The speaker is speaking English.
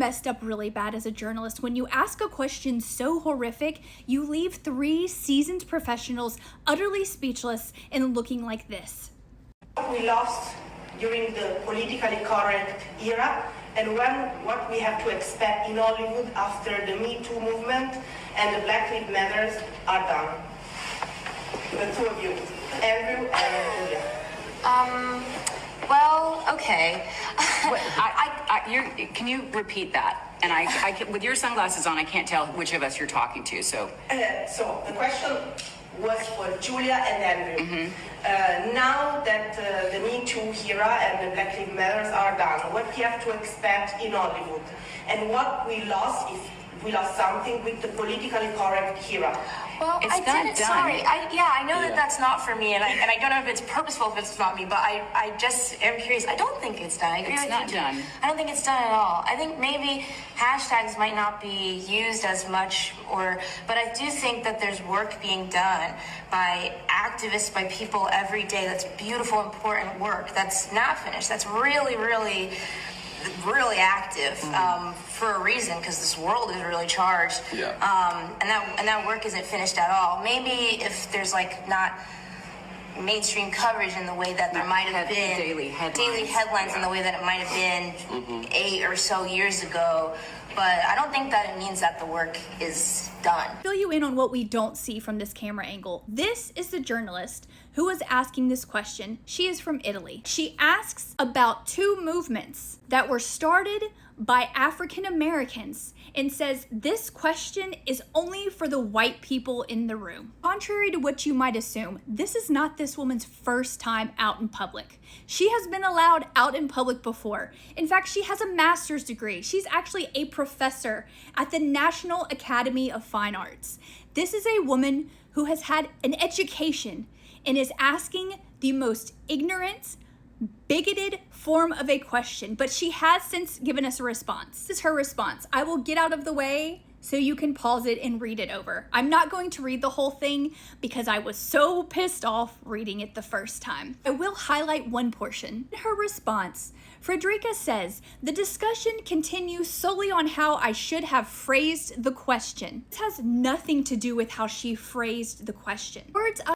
messed up really bad as a journalist when you ask a question so horrific, you leave 3 seasoned professionals utterly speechless and looking like this. We lost during the politically correct era, and what we have to expect in Hollywood after the MeToo movement and the Black Lives Matters are done. The two of you, Andrew and Julia. Well, okay. Can you repeat that? And I can, with your sunglasses on, I can't tell which of us you're talking to. So the question was for Julia and Andrew. Now that the Me Too era and the Black Lives Matters are done, what we have to expect in Hollywood, and what we lost, if we lost something, with the politically correct era. Well, I know that that's not for me, and I don't know if it's purposeful if it's not me, but I just am curious. I don't think it's done. I agree with you. It's not done. I don't think it's done at all. I think maybe hashtags might not be used as much, but I do think that there's work being done by activists, by people every day. That's beautiful, important work. That's not finished. That's really, really, really active for a reason, because this world is really charged. Yeah. And that work isn't finished at all. Maybe if there's like not mainstream coverage in the way that there might have been daily headlines in the way that it might have been 8 or so years ago. But I don't think that it means that the work is done. Fill you in on what we don't see from this camera angle. This is the journalist who was asking this question. She is from Italy. She asks about 2 movements that were started by African Americans and says this question is only for the white people in the room. Contrary to what you might assume, this is not this woman's first time out in public. She has been allowed out in public before. In fact, she has a master's degree. She's actually a professor at the National Academy of Fine Arts. This is a woman who has had an education and is asking the most ignorant, bigoted form of a question, but she has since given us a response. This is her response. I will get out of the way so you can pause it and read it over. I'm not going to read the whole thing because I was so pissed off reading it the first time. I will highlight one portion. In her response, Federica says, the discussion continues solely on how I should have phrased the question. This has nothing to do with how she phrased the question. Words